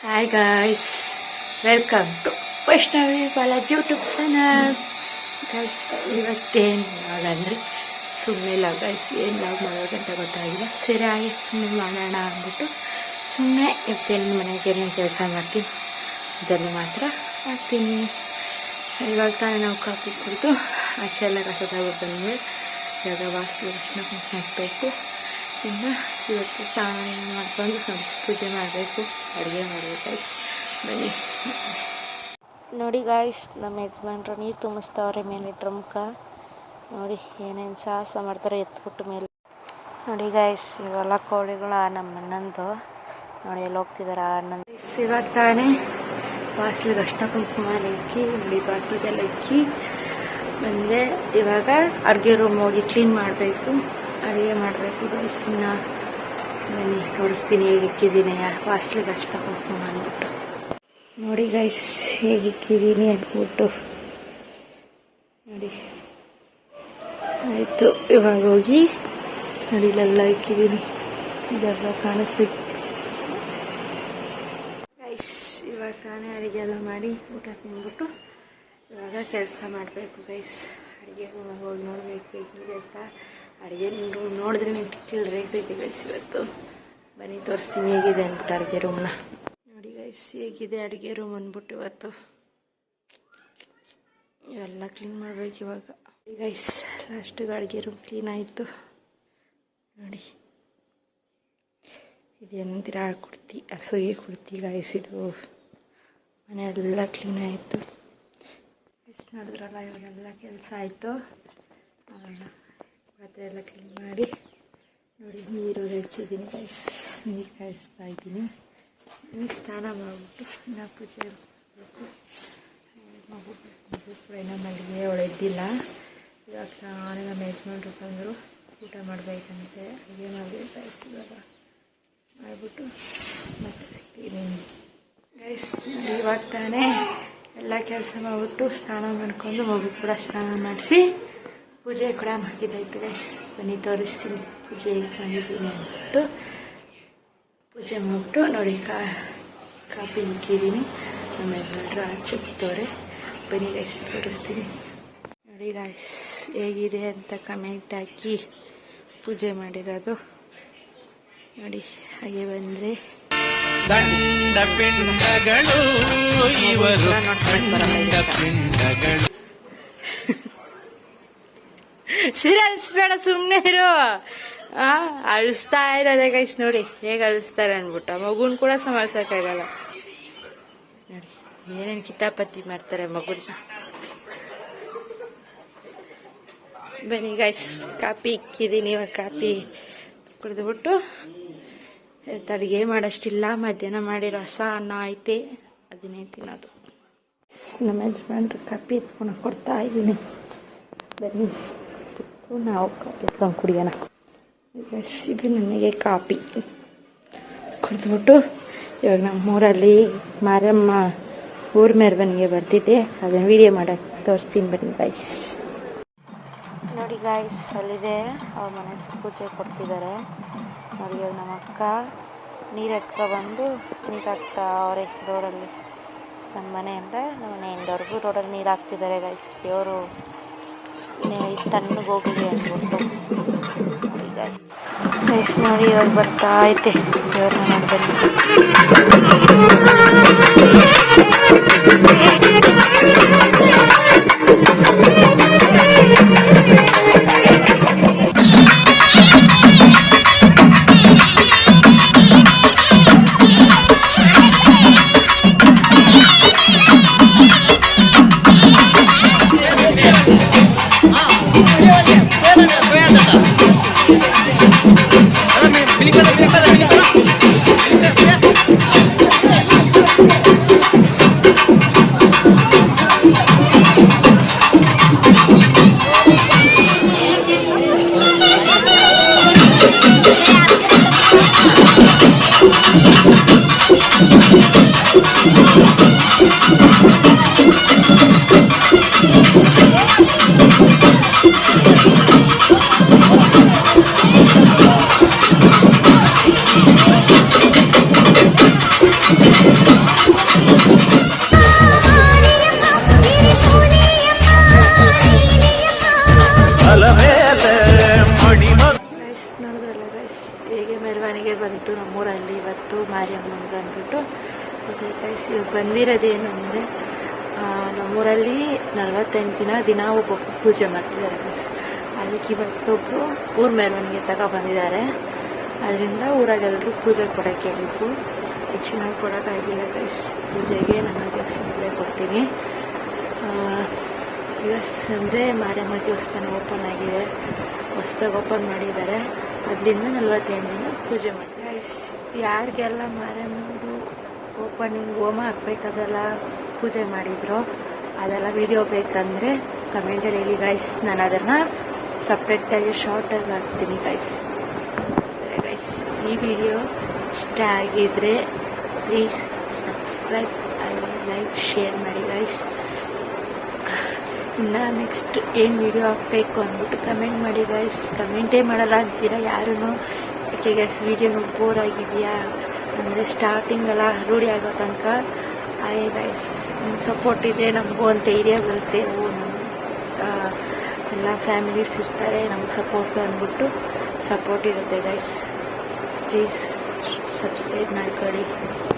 Hi guys, welcome to Vaishnavi Balaji YouTube channel. Guys, ಇವತ್ತೇನು vlog ಅಂದರೆ ಸುಮ್ಮನೆ ಲಾಗ್ ಗೈಸ್. ಏನು ಲಾಗ್ ಮಾಡೋದಂತ ಗೊತ್ತಾಗಿಲ್ಲ. ಸರಿ ಹಾಗೆ ಸುಮ್ಮನೆ ಮಾಡೋಣ ಅಂದ್ಬಿಟ್ಟು ಸುಮ್ಮನೆ ಇವತ್ತೇನು ಮನೆಗೆ ಏನೇನು ಕೆಲಸ ಮಾಡ್ತೀನಿ ಅದನ್ನು ಮಾತ್ರ ಮಾಡ್ತೀನಿ. ಇವಾಗ ತಾನೇ ನಾವು ಕಾಫಿ ಕುಡಿದು ಆಚೆ ಎಲ್ಲ ಕಸ ತಗೊಂಡು ಬಂದ್ಮೇಲೆ ಇವಾಗ ವಾಸಲು ಲಕ್ಷಣ ಹಾಕಬೇಕು. ಇನ್ನು ಇವತ್ತು ಸ್ನಾನ ಮಾಡ್ಕೊಂಡು ಪೂಜೆ ಮಾಡಬೇಕು, ಅಡುಗೆ ಮಾಡಬೇಕು ಗೈಸ್. ಬನ್ನಿ ನೋಡಿ ಗಾಯ್ಸ್, ನಮ್ಮ ಯಜಮಾನ್ರು ನೀರು ತುಂಬಿಸ್ತವ್ರೆ ಮೇಲೆ ಡ್ರಮ್ಕ. ನೋಡಿ ಏನೇನು ಸಾಹಸ ಮಾಡ್ತಾರೆ ಎತ್ಬಿಟ್ಟು ಮೇಲೆ. ನೋಡಿ ಗಾಯ್ಸ್, ಇವೆಲ್ಲ ಕೋಳಿಗಳು ನಮ್ಮ ಅಣ್ಣಂದು. ನೋಡಿ ಎಲ್ಲಿ ಹೋಗ್ತಿದ್ದಾರೆ ಆ ಅಣ್ಣಂದು. ಇವಾಗ ತಾನೇ ವಾಸಲಿಗೆ ಅರ್ಶಿನ ಕುಂಕುಮ ಇಕ್ಕಿ ನೋಡಿ ಬಾಟ್ಲಿಗೆಲ್ಲ ಇಕ್ಕಿ ಬಂದೆ. ಇವಾಗ ಅಡುಗೆ ರೂಮ್ ಹೋಗಿ ಕ್ಲೀನ್ ಮಾಡಬೇಕು, ಅಡುಗೆ ಮಾಡಬೇಕು ಗೈಸ್. ಬನ್ನಿ ತೋರಿಸ್ತೀನಿ ಹೇಗೆ ಇಕ್ಕಿದ್ದೀನಿ ವಾಸಲಿಗೆ ಅರ್ಶಿನ ಕುಂಕುಮ ಅಂದ್ಬಿಟ್ಟು. ನೋಡಿ ಗೈಸ್ ಹೇಗೆ ಇಕ್ಕಿದ್ದೀನಿ ಅಂದ್ಬಿಟ್ಟು ನೋಡಿ. ಆಯಿತು, ಇವಾಗ ಹೋಗಿ ನೋಡಿ ಇಲ್ಲೆಲ್ಲ ಇಕ್ಕಿದ್ದೀನಿ, ಇದೆಲ್ಲ ಕಾಣಿಸ್ತಿತ್ತು ಗೈಸ್. ಇವಾಗ ತಾನೇ ಅಡುಗೆ ಎಲ್ಲ ಮಾಡಿ ಊಟ ತಿಂದ್ಬಿಟ್ಟು ಇವಾಗ ಕೆಲಸ ಮಾಡಬೇಕು ಗೈಸ್. ಅಡುಗೆ ಹೋಗಿ ನೋಡಬೇಕು ಹೇಗಿದೆ ಅಂತ. ಅಡುಗೆ ನೋಡಿದ್ರೆ ನೀವು ತಿಟ್ಟಿಲ್ ರೇಗ್ತೈತೆ ಗೈಸ್ ಇವತ್ತು. ಬನ್ನಿ ತೋರಿಸ್ತೀನಿ ಹೇಗಿದೆ ಅಂದ್ಬಿಟ್ಟು ಅಡುಗೆ ರೂಮ್ನ. ನೋಡಿ ಗೈಸ್ ಹೇಗಿದೆ ಅಡುಗೆ ರೂಮ್ ಅಂದ್ಬಿಟ್ಟು ಇವತ್ತು. ಇವೆಲ್ಲ ಕ್ಲೀನ್ ಮಾಡಬೇಕು ಇವಾಗ ಗೈಸ್. ಲಾಸ್ಟಿಗೆ ಅಡುಗೆ ರೂಮ್ ಕ್ಲೀನ್ ಆಯಿತು ನೋಡಿ. ಇದೇನಂತೀರ ಕುಡ್ತಿ, ಹಸುಗೆ ಕುಡ್ತಿ ಗೈಸ್. ಇದು ಮನೆಯೆಲ್ಲ ಕ್ಲೀನ್ ಆಯಿತು ಗೈಸ್. ನೋಡಿದ್ರಲ್ಲ ಇವಾಗೆಲ್ಲ ಕೆಲಸ ಆಯಿತು. ಪಾತ್ರೆ ಎಲ್ಲ ಕ್ಲೀನ್ ಮಾಡಿ ನೋಡಿ ನೀರು ಹೆಚ್ಚಿದ್ದೀನಿ ಗೈಸ್. ನೀರು ಕಾಯಿಸ್ತಾ ಇದ್ದೀನಿ. ನೀರು ಸ್ನಾನ ಮಾಡಿಬಿಟ್ಟು ಇನ್ನೂ ಪೂಜೆ ಮಾಡಬೇಕು. ಮಗು ಕೂಡ ಇನ್ನೂ ಮಲ್ಲಿಗೆ ಒಳೆದಿಲ್ಲ. ಇವಾಗ ನಾನೇ ನಮ್ಮ ಯಜಮಾನ್ರು ಬಂದರು, ಊಟ ಮಾಡಬೇಕಂತೆ, ಅಡುಗೆ ಮಾಡಬೇಕು ಗೈಸ್. ಇವಾಗ ಮಾಡಿಬಿಟ್ಟು ಮತ್ತೆ ಸಿಗ್ತೀನಿ ಗೈಸ್. ಇವಾಗ ತಾನೇ ಎಲ್ಲ ಕೆಲಸ ಮಾಡಿಬಿಟ್ಟು ಸ್ನಾನ ಮಾಡ್ಕೊಂಡು ಮಗು ಕೂಡ ಸ್ನಾನ ಮಾಡಿಸಿ ಪೂಜೆ ಕೂಡ ಮಾಡಿದ್ದಾಯ್ತು ಗೈಸ್. ಬನ್ನಿ ತೋರಿಸ್ತೀನಿ ಪೂಜೆ ಹೇಗೆ ಮಾಡಿದ್ದೀನಿ ಅಂದ್ಬಿಟ್ಟು. ಪೂಜೆ ಮಾಡಿಬಿಟ್ಟು ನೋಡಿ ಕಾಫಿ ಇಕ್ಕಿದ್ದೀನಿ. ನಮ್ಮ ಯಜಮಾನ್ರು ಆಚೆ ಕೂತವ್ರೆ. ಬನ್ನಿ ಗೈಸ್ ತೋರಿಸ್ತೀನಿ ನೋಡಿ ಗೈಸ್ ಹೇಗಿದೆ ಅಂತ ಕಮೆಂಟ್ ಹಾಕಿ. ಪೂಜೆ ಮಾಡಿರೋದು ನೋಡಿ. ಹಾಗೆ ಬಂದರೆ ದಂಡ ಪಿಂಡಗಳು ಇವರು ದಂಡ ಪಿಂಡಗಳು. ಸೀರೆ ಅಳಿಸ್ಬೇಡ, ಸುಮ್ಮನೆ ಇರು. ಅಳಿಸ್ತಾ ಇರೋದೇ ಗೈಸ್. ನೋಡಿ ಹೇಗೆ ಅಳಿಸ್ತಾರೆ ಅಂದ್ಬಿಟ್ಟು. ಮಗುನ್ ಕೂಡ ಸಂಭಾಳ್ಸಕ್ಕಾಗಲ್ಲ ನೋಡಿ. ಏನೇನು ಕಿತಾಪತಿ ಮಾಡ್ತಾರೆ ಮಗುನ. ಬನ್ನಿ ಗೈಸ್, ಕಾಫಿ ಇಕ್ಕಿದ್ದೀನಿ. ಇವಾಗ ಕಾಫಿ ಕುಡಿದ್ಬಿಟ್ಟು ಅಡುಗೆ ಮಾಡೋಷ್ಟಿಲ್ಲ. ಮಧ್ಯಾಹ್ನ ಮಾಡಿ ರಸ ಅನ್ನ ಐತೆ, ಅದನ್ನೇ ತಿನ್ನೋದು. ನಮ್ಮ ಯಜಮಾನ್ರು ಕಾಫಿ ಎತ್ಕೊಂಡು ಕೊಡ್ತಾ ಇದ್ದೀನಿ. ಬನ್ನಿ ನಾವು ಕಾಫಿ ಎತ್ಕೊಂಡು ಕುಡಿಯೋಣ ಗೈಸ್. ಇದು ನನಗೆ ಕಾಫಿ ಕುಡಿದ್ಬಿಟ್ಟು ಇವಾಗ ನಮ್ಮೂರಲ್ಲಿ ಮಾರಮ್ಮ ಊರ ಮೆರವಣಿಗೆ ಬರ್ತಿದ್ದೆ, ಅದನ್ನು ವೀಡಿಯೋ ಮಾಡೋಕ್ಕೆ ತೋರಿಸ್ತೀನಿ ಬನ್ನಿ ಗೈಸ್. ನೋಡಿ ಗಾಯ್ಸ್, ಅಲ್ಲಿದೆ ಅವ್ರ ಮನೆ ಪೂಜೆ ಕೊಡ್ತಿದ್ದಾರೆ ನೋಡಿ. ಇವಾಗ ನಮ್ಮ ಅಕ್ಕ ನೀರು ಎತ್ಕೊಬಂದು ನೀರು ಹಾಕ್ತಾ ಅವರೇ ರೋಡಲ್ಲಿ. ನಮ್ಮ ಮನೆಯಿಂದ ನಮ್ಮ ಮನೆಯಿಂದವರೆಗೂ ರೋಡಲ್ಲಿ ನೀರು ಹಾಕ್ತಿದ್ದಾರೆ ಗೈಸ್. ದೇವರು ತಣ್ಣಗೆ ಹೋಗಲಿ ಅಂದ್ಬಿಟ್ಟು ನೋಡಿ ಗೈಸ್. ಗೈಸ್ ನೋಡಿ ಇವಾಗ ಬರ್ತಾ ಐತೆ ದೇವ್ರನ್ನ ನೋಡ್ಬನ್ನಿ. ಇವತ್ತು ಮಾರಿಯಮ್ಮಂದು ಅಂದ್ಬಿಟ್ಟು. ಅದೇ ಗೈಸ್ ಇವಾಗ ಬಂದಿರೋದೇನೆಂದರೆ ನಮ್ಮೂರಲ್ಲಿ 48 ದಿನ ಒಬ್ಬೊಬ್ಬ ಪೂಜೆ ಮಾಡ್ತಿದ್ದಾರೆ ಗೈಸ್. ಅದಕ್ಕೆ ಇವತ್ತೊಬ್ಬರು ಊರ ಮೆರವಣಿಗೆ ತಗೊಬಂದಿದ್ದಾರೆ. ಅದರಿಂದ ಊರಾಗೆಲ್ಲರೂ ಪೂಜೆ ಕೊಡೋಕ್ಕೆ ಹೇಳಿದ್ರು. ಹೆಚ್ಚಿನ ಕೊಡೋಕ್ಕಾಗಿಲ್ಲ ಗೈಸ್. ಪೂಜೆಗೆ ನಮ್ಮ ದೇವಸ್ಥಾನದಲ್ಲೇ ಕೊಡ್ತೀನಿ. ಗೈಸ್ ಅಂದರೆ ಮಾರಿಯಮ್ಮ ದೇವಸ್ಥಾನ ಓಪನ್ ಆಗಿದೆ, ಹೊಸ್ದಾಗಿ ಓಪನ್ ಮಾಡಿದ್ದಾರೆ. ಅದರಿಂದ 48 ದಿನ ಪೂಜೆ ಮಾಡ್ತೀವಿ ಗೈಸ್. ಯಾರಿಗೆಲ್ಲ ಮಾರಿಯಮ್ಮದು ಓಪನಿಂಗ್ ಹೋಮ ಹಾಕ್ಬೇಕಾದೆಲ್ಲ ಪೂಜೆ ಮಾಡಿದ್ರು ಅದೆಲ್ಲ ವಿಡಿಯೋ ಬೇಕಂದರೆ ಕಮೆಂಟಲ್ಲಿ ಹೇಳಿ ಗೈಸ್. ನಾನು ಅದನ್ನು ಸಪ್ರೇಟಾಗಿ ಶಾರ್ಟಾಗಿ ಹಾಕ್ತೀನಿ ಗೈಸ್. ಈ ವಿಡಿಯೋ ಇಷ್ಟ ಆಗಿದ್ರೆ ಪ್ಲೀಸ್ ಸಬ್ಸ್ಕ್ರೈಬ್ ಲೈಕ್ ಶೇರ್ ಮಾಡಿ ಗೈಸ್. ಇನ್ನು ನೆಕ್ಸ್ಟ್ ಏನು ವಿಡಿಯೋ ಹಾಕಬೇಕು ಅಂದ್ಬಿಟ್ಟು ಕಮೆಂಟ್ ಮಾಡಿ ಗೈಸ್. ಕಮೆಂಟೇ ಮಾಡಲ್ಲ ಅಂತೀರ ಯಾರೂ. ಯಾಕೆ ಗೈಸ್ ವಿಡಿಯೋನು ಬೋರ್ ಆಗಿದೆಯಾ ಅಂದರೆ ಸ್ಟಾರ್ಟಿಂಗೆಲ್ಲ ರೂಢಿ ಆಗೋ ತನಕ ಆಯೇ ಗೈಸ್. ನಿಮ್ಮ ಸಪೋರ್ಟ್ ಇದೆ ನಮಗೂ ಒಂದು ಧೈರ್ಯ ಬರುತ್ತೆ. ಎಲ್ಲ ಫ್ಯಾಮಿಲೀಸ್ ಇರ್ತಾರೆ ನಮ್ಗೆ ಸಪೋರ್ಟು ಅಂದ್ಬಿಟ್ಟು ಸಪೋರ್ಟ್ ಇರುತ್ತೆ ಗೈಸ್. ಪ್ಲೀಸ್ ಸಬ್ಸ್ಕ್ರೈಬ್ ಮಾಡ್ಕೊಳ್ಳಿ.